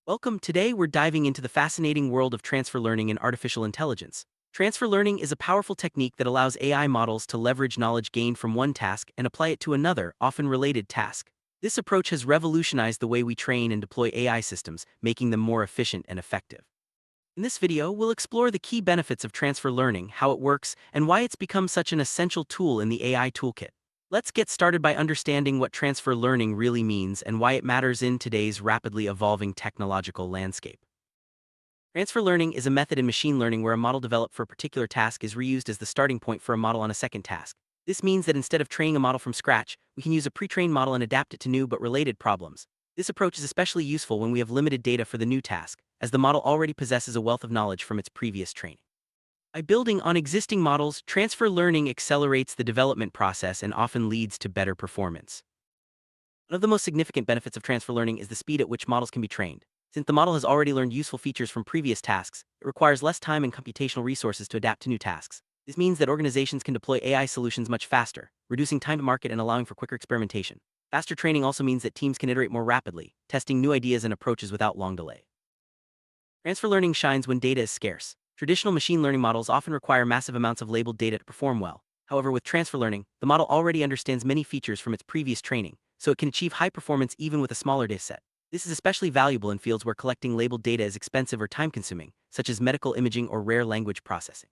Welcome. Today, we're diving into the fascinating world of transfer learning and artificial intelligence. Transfer learning is a powerful technique that allows AI models to leverage knowledge gained from one task and apply it to another, often related task. This approach has revolutionized the way we train and deploy AI systems, making them more efficient and effective. In this video, we'll explore the key benefits of transfer learning, how it works, and why it's become such an essential tool in the AI toolkit. Let's get started by understanding what transfer learning really means and why it matters in today's rapidly evolving technological landscape. Transfer learning is a method in machine learning where a model developed for a particular task is reused as the starting point for a model on a second task. This means that instead of training a model from scratch, we can use a pre-trained model and adapt it to new but related problems. This approach is especially useful when we have limited data for the new task, as the model already possesses a wealth of knowledge from its previous training. By building on existing models, transfer learning accelerates the development process and often leads to better performance. One of the most significant benefits of transfer learning is the speed at which models can be trained. Since the model has already learned useful features from previous tasks, it requires less time and computational resources to adapt to new tasks. This means that organizations can deploy AI solutions much faster, reducing time to market and allowing for quicker experimentation. Faster training also means that teams can iterate more rapidly, testing new ideas and approaches without long delay. Transfer learning shines when data is scarce. Traditional machine learning models often require massive amounts of labeled data to perform well. However, with transfer learning, the model already understands many features from its previous training, so it can achieve high performance even with a smaller dataset. This is especially valuable in fields where collecting labeled data is expensive or time-consuming, such as medical imaging or rare language processing.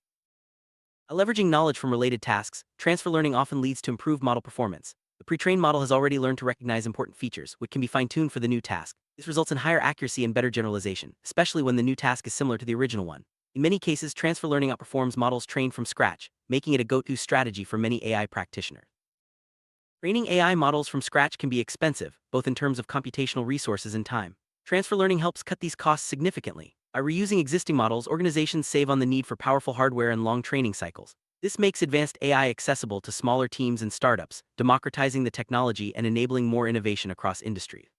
By leveraging knowledge from related tasks, transfer learning often leads to improved model performance. The pre-trained model has already learned to recognize important features, which can be fine-tuned for the new task. This results in higher accuracy and better generalization, especially when the new task is similar to the original one. In many cases, transfer learning outperforms models trained from scratch, making it a go-to strategy for many AI practitioners. Training AI models from scratch can be expensive, both in terms of computational resources and time. Transfer learning helps cut these costs significantly. By reusing existing models, organizations save on the need for powerful hardware and long training cycles. This makes advanced AI accessible to smaller teams and startups, democratizing the technology and enabling more innovation across industries.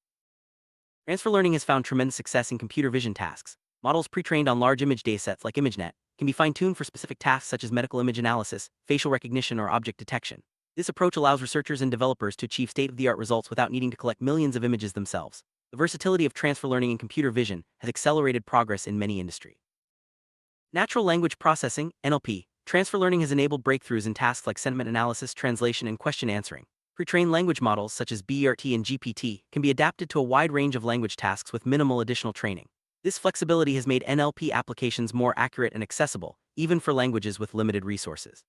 Transfer learning has found tremendous success in computer vision tasks. Models pre-trained on large image datasets like ImageNet can be fine-tuned for specific tasks such as medical image analysis, facial recognition, or object detection. This approach allows researchers and developers to achieve state-of-the-art results without needing to collect millions of images themselves. The versatility of transfer learning in computer vision has accelerated progress in many industries. Natural language processing, NLP, transfer learning has enabled breakthroughs in tasks like sentiment analysis, translation, and question answering. Pre-trained language models such as BERT and GPT can be adapted to a wide range of language tasks with minimal additional training. This flexibility has made NLP applications more accurate and accessible, even for languages with limited resources.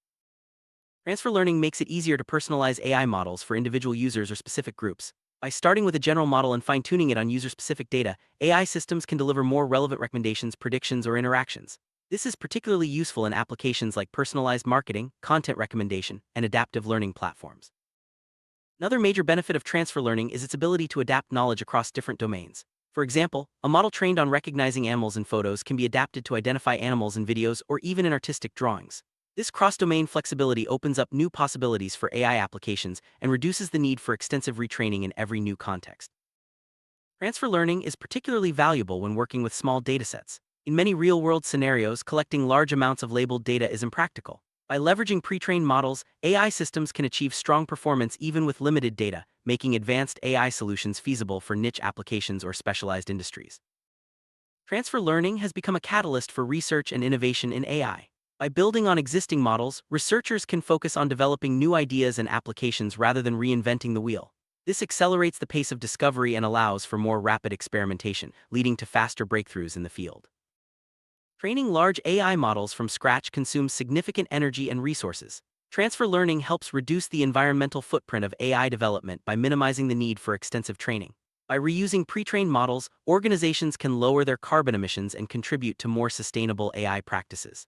Transfer learning makes it easier to personalize AI models for individual users or specific groups. By starting with a general model and fine-tuning it on user-specific data, AI systems can deliver more relevant recommendations, predictions, or interactions. This is particularly useful in applications like personalized marketing, content recommendation, and adaptive learning platforms. Another major benefit of transfer learning is its ability to adapt knowledge across different domains. For example, a model trained on recognizing animals in photos can be adapted to identify animals in videos or even in artistic drawings. This cross-domain flexibility opens up new possibilities for AI applications and reduces the need for extensive retraining in every new context. Transfer learning is particularly valuable when working with small datasets. In many real-world scenarios, collecting large amounts of labeled data is impractical. By leveraging pre-trained models, AI systems can achieve strong performance even with limited data, making advanced AI solutions feasible for niche applications or specialized industries. Transfer learning has become a catalyst for research and innovation in AI. By building on existing models, researchers can focus on developing new ideas and applications rather than reinventing the wheel. This accelerates the pace of discovery and allows for more rapid experimentation, leading to faster breakthroughs in the field. Training large AI models from scratch consumes significant energy and resources. Transfer learning helps reduce the environmental footprint of AI development by minimizing the need for extensive training. By reusing pre-trained models, organizations can lower their carbon emissions and contribute to more sustainable AI practices.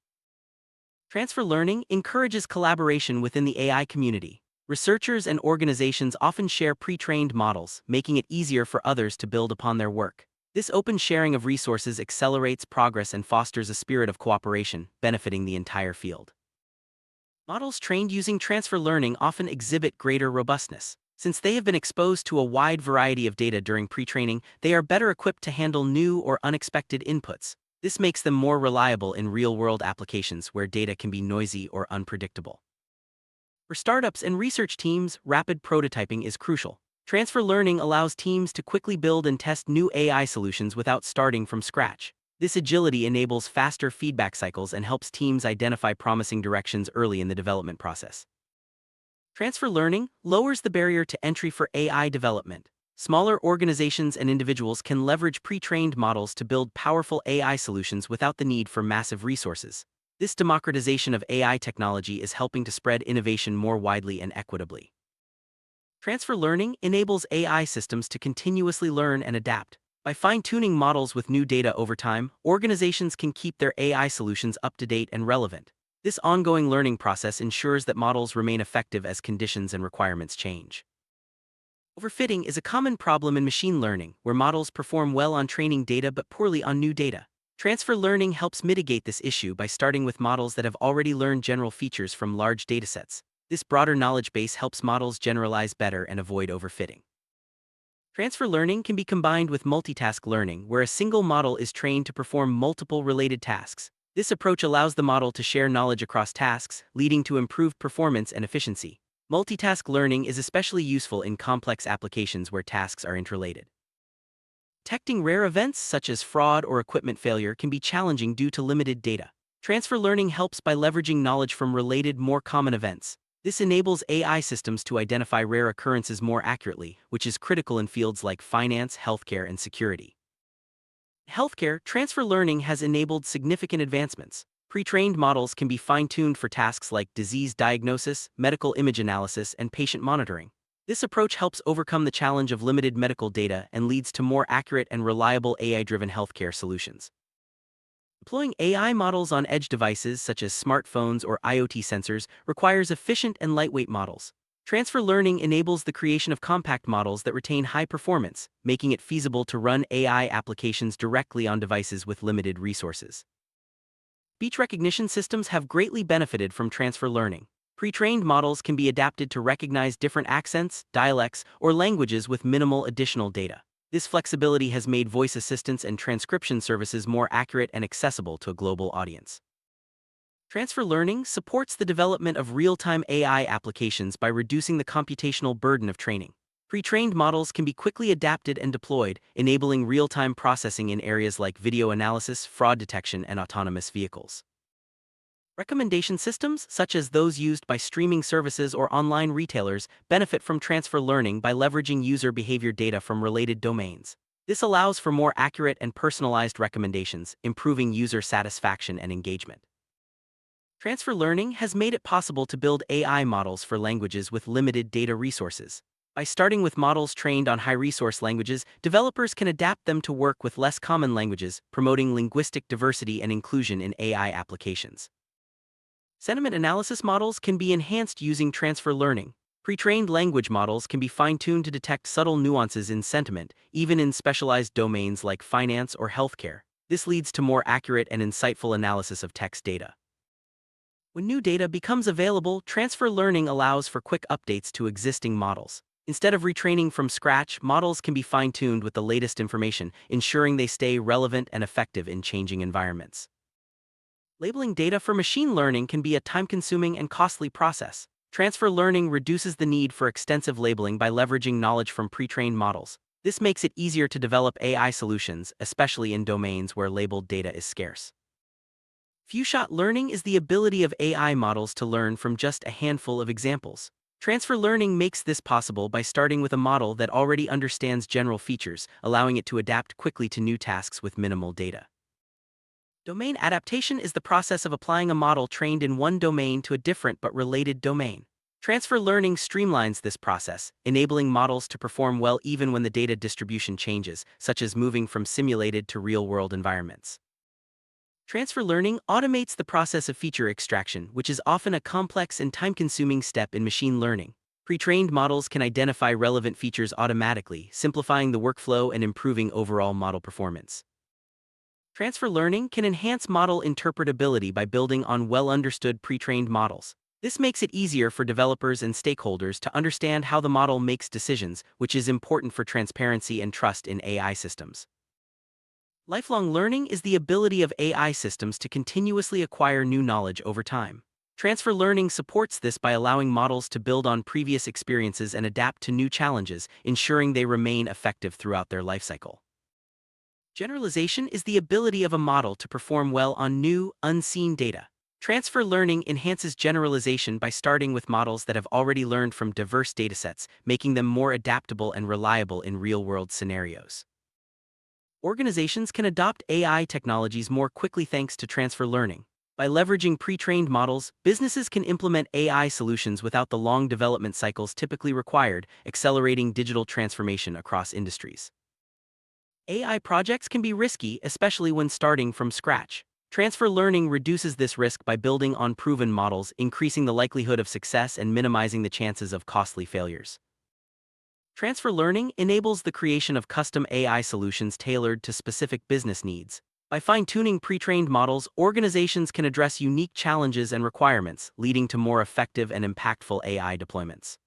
Transfer learning encourages collaboration within the AI community. Researchers and organizations often share pre-trained models, making it easier for others to build upon their work. This open sharing of resources accelerates progress and fosters a spirit of cooperation, benefiting the entire field. Models trained using transfer learning often exhibit greater robustness. Since they have been exposed to a wide variety of data during pre-training, they are better equipped to handle new or unexpected inputs. This makes them more reliable in real-world applications where data can be noisy or unpredictable. For startups and research teams, rapid prototyping is crucial. Transfer learning allows teams to quickly build and test new AI solutions without starting from scratch. This agility enables faster feedback cycles and helps teams identify promising directions early in the development process. Transfer learning lowers the barrier to entry for AI development. Smaller organizations and individuals can leverage pre-trained models to build powerful AI solutions without the need for massive resources. This democratization of AI technology is helping to spread innovation more widely and equitably. Transfer learning enables AI systems to continuously learn and adapt. By fine-tuning models with new data over time, organizations can keep their AI solutions up to date and relevant. This ongoing learning process ensures that models remain effective as conditions and requirements change. Overfitting is a common problem in machine learning, where models perform well on training data but poorly on new data. Transfer learning helps mitigate this issue by starting with models that have already learned general features from large datasets. This broader knowledge base helps models generalize better and avoid overfitting. Transfer learning can be combined with multitask learning, where a single model is trained to perform multiple related tasks. This approach allows the model to share knowledge across tasks, leading to improved performance and efficiency. Multitask learning is especially useful in complex applications where tasks are interrelated. Detecting rare events such as fraud or equipment failure can be challenging due to limited data. Transfer learning helps by leveraging knowledge from related, more common events. This enables AI systems to identify rare occurrences more accurately, which is critical in fields like finance, healthcare, and security. In healthcare, transfer learning has enabled significant advancements. Pre-trained models can be fine-tuned for tasks like disease diagnosis, medical image analysis, and patient monitoring. This approach helps overcome the challenge of limited medical data and leads to more accurate and reliable AI-driven healthcare solutions. Deploying AI models on edge devices such as smartphones or IoT sensors requires efficient and lightweight models. Transfer learning enables the creation of compact models that retain high performance, making it feasible to run AI applications directly on devices with limited resources. Speech recognition systems have greatly benefited from transfer learning. Pre-trained models can be adapted to recognize different accents, dialects, or languages with minimal additional data. This flexibility has made voice assistance and transcription services more accurate and accessible to a global audience. Transfer learning supports the development of real-time AI applications by reducing the computational burden of training. Pre-trained models can be quickly adapted and deployed, enabling real-time processing in areas like video analysis, fraud detection, and autonomous vehicles. Recommendation systems, such as those used by streaming services or online retailers, benefit from transfer learning by leveraging user behavior data from related domains. This allows for more accurate and personalized recommendations, improving user satisfaction and engagement. Transfer learning has made it possible to build AI models for languages with limited data resources. By starting with models trained on high-resource languages, developers can adapt them to work with less common languages, promoting linguistic diversity and inclusion in AI applications. Sentiment analysis models can be enhanced using transfer learning. Pre-trained language models can be fine-tuned to detect subtle nuances in sentiment, even in specialized domains like finance or healthcare. This leads to more accurate and insightful analysis of text data. When new data becomes available, transfer learning allows for quick updates to existing models. Instead of retraining from scratch, models can be fine-tuned with the latest information, ensuring they stay relevant and effective in changing environments. Labeling data for machine learning can be a time-consuming and costly process. Transfer learning reduces the need for extensive labeling by leveraging knowledge from pre-trained models. This makes it easier to develop AI solutions, especially in domains where labeled data is scarce. Few-shot learning is the ability of AI models to learn from just a handful of examples. Transfer learning makes this possible by starting with a model that already understands general features, allowing it to adapt quickly to new tasks with minimal data. Domain adaptation is the process of applying a model trained in one domain to a different but related domain. Transfer learning streamlines this process, enabling models to perform well even when the data distribution changes, such as moving from simulated to real-world environments. Transfer learning automates the process of feature extraction, which is often a complex and time-consuming step in machine learning. Pre-trained models can identify relevant features automatically, simplifying the workflow and improving overall model performance. Transfer learning can enhance model interpretability by building on well-understood pre-trained models. This makes it easier for developers and stakeholders to understand how the model makes decisions, which is important for transparency and trust in AI systems. Lifelong learning is the ability of AI systems to continuously acquire new knowledge over time. Transfer learning supports this by allowing models to build on previous experiences and adapt to new challenges, ensuring they remain effective throughout their lifecycle. Generalization is the ability of a model to perform well on new, unseen data. Transfer learning enhances generalization by starting with models that have already learned from diverse datasets, making them more adaptable and reliable in real-world scenarios. Organizations can adopt AI technologies more quickly thanks to transfer learning. By leveraging pre-trained models, businesses can implement AI solutions without the long development cycles typically required, accelerating digital transformation across industries. AI projects can be risky, especially when starting from scratch. Transfer learning reduces this risk by building on proven models, increasing the likelihood of success and minimizing the chances of costly failures. Transfer learning enables the creation of custom AI solutions tailored to specific business needs. By fine-tuning pre-trained models, organizations can address unique challenges and requirements, leading to more effective and impactful AI deployments.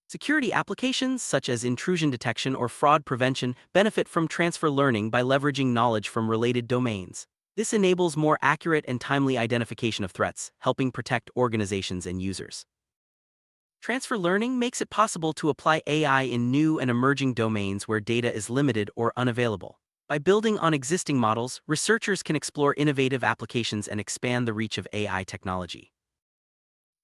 Security applications such as intrusion detection or fraud prevention benefit from transfer learning by leveraging knowledge from related domains. This enables more accurate and timely identification of threats, helping protect organizations and users. Transfer learning makes it possible to apply AI in new and emerging domains where data is limited or unavailable. By building on existing models, researchers can explore innovative applications and expand the reach of AI technology.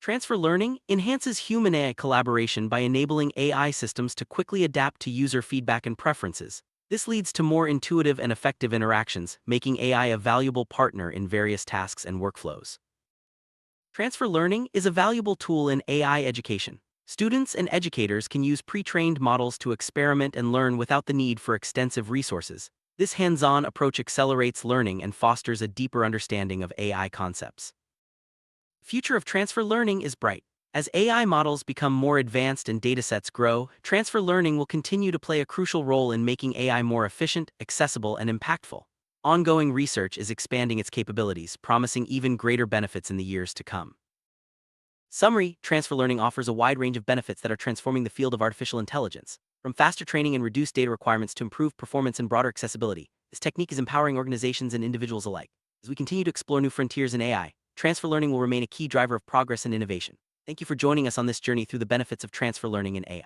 Transfer learning enhances human-AI collaboration by enabling AI systems to quickly adapt to user feedback and preferences. This leads to more intuitive and effective interactions, making AI a valuable partner in various tasks and workflows. Transfer learning is a valuable tool in AI education. Students and educators can use pre-trained models to experiment and learn without the need for extensive resources. This hands-on approach accelerates learning and fosters a deeper understanding of AI concepts. Future of transfer learning is bright. As AI models become more advanced and datasets grow, transfer learning will continue to play a crucial role in making AI more efficient, accessible, and impactful. Ongoing research is expanding its capabilities, promising even greater benefits in the years to come. Summary: transfer learning offers a wide range of benefits that are transforming the field of artificial intelligence. From faster training and reduced data requirements to improved performance and broader accessibility, this technique is empowering organizations and individuals alike. As we continue to explore new frontiers in AI, transfer learning will remain a key driver of progress and innovation. Thank you for joining us on this journey through the benefits of transfer learning in AI.